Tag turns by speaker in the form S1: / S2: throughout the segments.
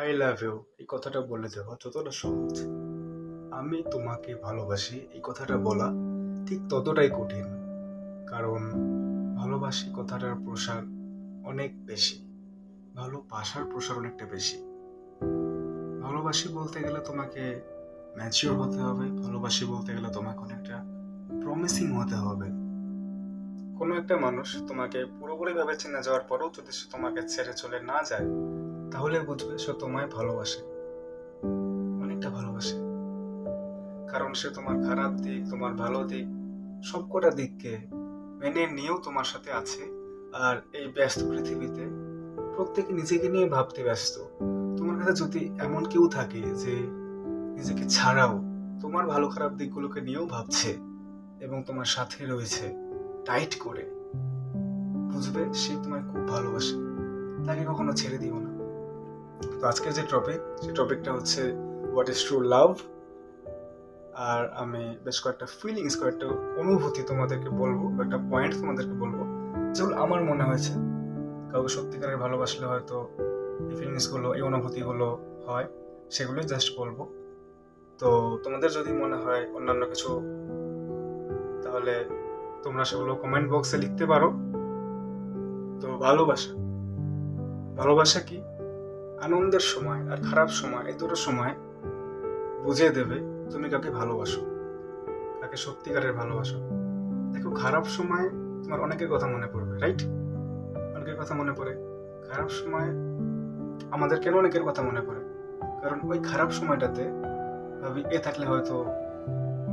S1: I love you এই কথাটা বলে দেওয়া যতটা সহজ, আমি তোমাকে ভালোবাসি এই কথাটা বলা ঠিক ততটাই কঠিন। কারণ ভালোবাসি কথাটার প্রসার অনেক বেশি, ভালোবাসার প্রসার অনেকটা বেশি। ভালোবাসি বলতে গেলে তোমাকে ম্যাচিওর হতে হবে, ভালোবাসি বলতে গেলে তোমাকে অনেকটা প্রমিসিং হতে হবে। কোনো একটা মানুষ তোমাকে পুরোপুরিভাবে চেনে যাওয়ার পরেও যদি সে তোমাকে ছেড়ে চলে না যায়, তাহলে বুঝবে সে তোমায় ভালোবাসে, অনেকটা ভালোবাসে। কারণ সে তোমার খারাপ দিক, তোমার ভালো দিক, সবকটা দিককে মেনে নিয়েও তোমার সাথে আছে। আর এই ব্যস্ত পৃথিবীতে প্রত্যেকে নিজেকে নিয়ে ভাবতে ব্যস্ত। তোমার কাছে যদি এমন কেউ থাকে যে নিজেকে ছাড়াও তোমার ভালো খারাপ দিকগুলোকে নিয়েও ভাবছে এবং তোমার সাথে রয়েছে টাইট করে, বুঝবে সে তোমায় খুব ভালোবাসে। তাকে কখনো ছেড়ে দিও না। তো আজকের যে টপিক, সেই টপিকটা হচ্ছে হোয়াট ইজ ট্রু লাভ। আর আমি বেশ কয়েকটা অনুভূতি তোমাদেরকে বলবো, একটা পয়েন্ট তোমাদেরকে বলবো যেগুলো আমার মনে হয়েছে। কাউকে সত্যিকারের ভালোবাসলে হয়তো এই ফিলিংসগুলো, এই অনুভূতিগুলো হয়, সেগুলোই জাস্ট বলবো। তো তোমাদের যদি মনে হয় অন্যান্য কিছু, তাহলে তোমরা সেগুলো কমেন্ট বক্সে লিখতে পারো। তো ভালোবাসা, ভালোবাসা কি? আনন্দের সময় আর খারাপ সময়, এই দুটো সময় বুঝিয়ে দেবে তুমি কাকে ভালোবাসো, কাকে সত্যিকারের ভালোবাসো। দেখো, খারাপ সময় তোমার অনেকের কথা মনে পড়বে, রাইট? অনেকের কথা মনে পড়ে। খারাপ সময় আমাদের কেন অনেকের কথা মনে পড়ে? কারণ ওই খারাপ সময়টাতে ভাবি এ থাকলে হয়তো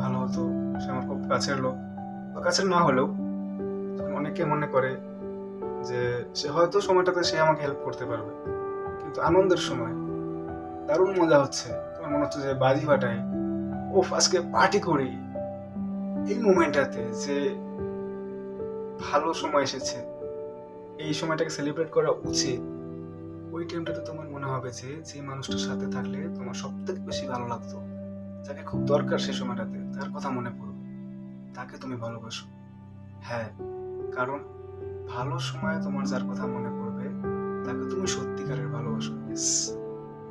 S1: ভালো হতো, সে আমার খুব কাছের লোক, বা কাছের না হলেও তখন অনেকে মনে করে যে সে হয়তো সময়টাতে সে আমাকে হেল্প করতে পারবে। কিন্তু আনন্দের সময় দারুণ মজা হচ্ছে, তোমার মনে হচ্ছে যে বাজি ফাটাই, ওফ আজকে পার্টি করি, এই মোমেন্টটাতে যে ভালো সময় এসেছে, এই সময়টাকে সেলিব্রেট করা উচিত। ওই টাইমটাতে তোমার মনে হবে যে যে মানুষটার সাথে থাকলে তোমার সব থেকে বেশি ভালো লাগতো, যাকে খুব দরকার সে সময়টাতে, তার কথা মনে পড়বে, তাকে তুমি ভালোবাসো। হ্যাঁ, কারণ ভালো সময়ে তোমার যার কথা মনে পড়বে তাকে তুমি সত্যিকারের ভালোবাসো। Yes.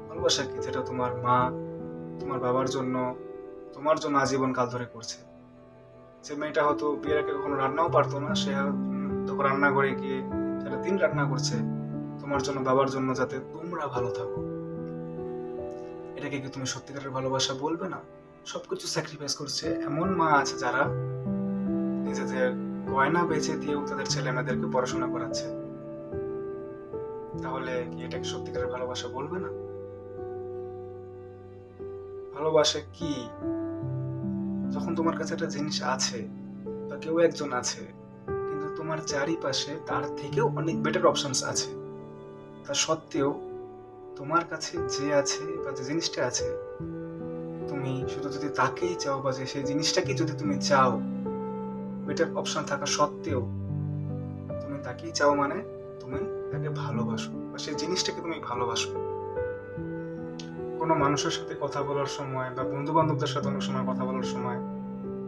S1: ভালোবাসা কি? যেটা তোমার মা তোমার বাবার জন্য, তোমার জন্য আজীবন কাল ধরে করছে। যে মেয়েটা হয়তো বিয়ের আগে কখনো রান্নাও পারতো না, সে তখন রান্না করে গিয়ে সারা দিন রান্না করছে তোমার জন্য, বাবার জন্য, যাতে তোমরা ভালো থাকো। এটাকে কি তুমি সত্যিকারের ভালোবাসা বলবে না? সবকিছু স্যাক্রিফাইস করছে এমন মা আছে যারা নিজেদের গয়না বেচে দিয়েও তাদের ছেলে মেয়েদেরকে পড়াশোনা করাচ্ছে। তাহলে কি এটাকে সত্যিকারের ভালোবাসা বলবে না? ভালোবাসা কি? যখন তোমার কাছে একটা জিনিস আছে বা কেউ একজন আছে, কিন্তু তোমার চারিপাশে তার থেকেও অনেক বেটার অপশনস আছে, তা সত্ত্বেও তোমার কাছে যে আছে বা যে জিনিসটা আছে, তুমি শুধু যদি তাকেই চাও বা যে সেই জিনিসটাকে যদি তুমি চাও, বেটার অপশন থাকা সত্ত্বেও তুমি তাকেই চাও, মানে তুমি তাকে ভালোবাসো বা সেই জিনিসটাকে তুমি ভালোবাসো। কোনো মানুষের সাথে কথা বলার সময় বা বন্ধু বান্ধবদের সাথে অনেক সময় কথা বলার সময়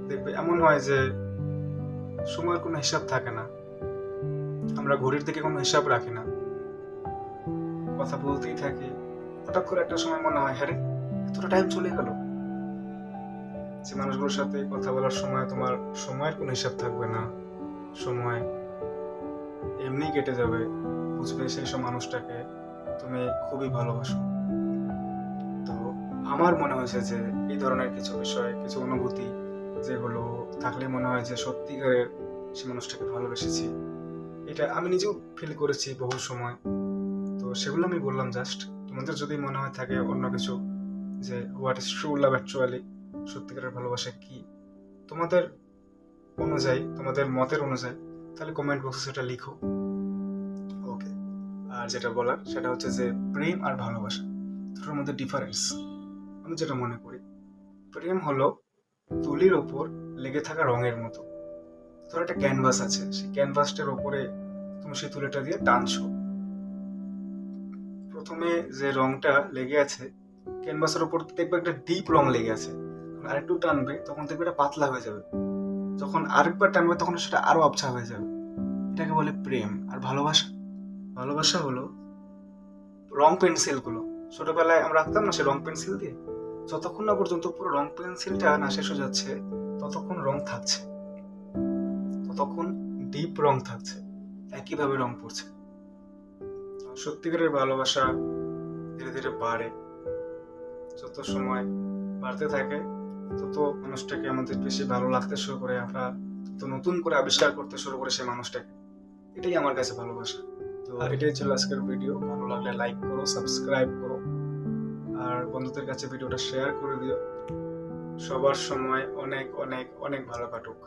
S1: দেখবে এমন হয় যে সময়ের কোনো হিসাব থাকে না, আমরা ঘড়ির দিকে কোনো হিসাব রাখি না, কথা বলতেই থাকি। হঠাৎ করে একটা সময় মনে হয়, হ্যাঁ রে, এতটা টাইম চলে গেল। যে মানুষগুলোর সাথে কথা বলার সময় তোমার সময়ের কোনো হিসাব থাকবে না, সময় এমনি কেটে যাবে, বুঝবে সেই সব মানুষটাকে তুমি খুবই ভালোবাসো। তো আমার মনে হয়েছে যে এই ধরনের কিছু বিষয়, কিছু অনুভূতি যেগুলো থাকলে মনে হয় যে সত্যিকারের সে মানুষটাকে ভালোবেসেছি, এটা আমি নিজেও ফিল করেছি বহু সময়। তো সেগুলো আমি বললাম জাস্ট। তোমাদের যদি মনে হয় থাকে অন্য কিছু, যে what is true love actually, সত্যিকারের ভালোবাসা কি, তোমাদের অনুযায়ী, তোমাদের মতের অনুযায়ী, তাহলে কমেন্ট বক্সে সেটা লিখো। ওকে। আর যেটা বলার সেটা হচ্ছে যে প্রেম আর ভালোবাসা দুটোর মধ্যে ডিফারেন্স আমি যেটা মনে করি, প্রেম হলো তুলির ওপর লেগে থাকা রঙের মতো। ধরো একটা ক্যানভাস আছে, সেই ক্যানভাসটার ওপরে তুমি সেই তুলিটা দিয়ে টানছো। প্রথমে যে রংটা লেগে আছে ক্যানভাসের উপর, দেখবে একটা ডিপ রং লেগে আছে, আরেকটু টানবে তখন দেখবে এটা পাতলা হয়ে যাবে, যখন আরেকবার টানবে তখন সেটা আরো আবছা হয়ে যাবে। এটাকে বলে প্রেম। আর ভালোবাসা, ভালোবাসা হলো রং পেন্সিল গুলো, ছোটবেলায় আমরা আঁকতাম না সে রং পেন্সিল দিয়ে, যতক্ষণ না পর্যন্ত পুরো রং পেন্সিলটা না শেষ হয়ে যাচ্ছে ততক্ষণ রং থাকছে, ততক্ষণ ডিপ রং থাকছে, একইভাবে রং পড়ছে। সত্যিকারের ভালোবাসা ধীরে ধীরে বাড়ে, যত সময় বাড়তে থাকে তত মানুষটাকে আমাদের বেশি ভালো লাগতে শুরু করে, আমরা তত নতুন করে আবিষ্কার করতে শুরু করে সেই মানুষটাকে। এটাই আমার কাছে ভালোবাসা। তো এটাই ছিল আজকের ভিডিও। ভালো লাগলে লাইক করো, সাবস্ক্রাইব করো, আর বন্ধুদের কাছে ভিডিওটা শেয়ার করে দিও। সবার সময় অনেক অনেক অনেক ভালো কাটুক।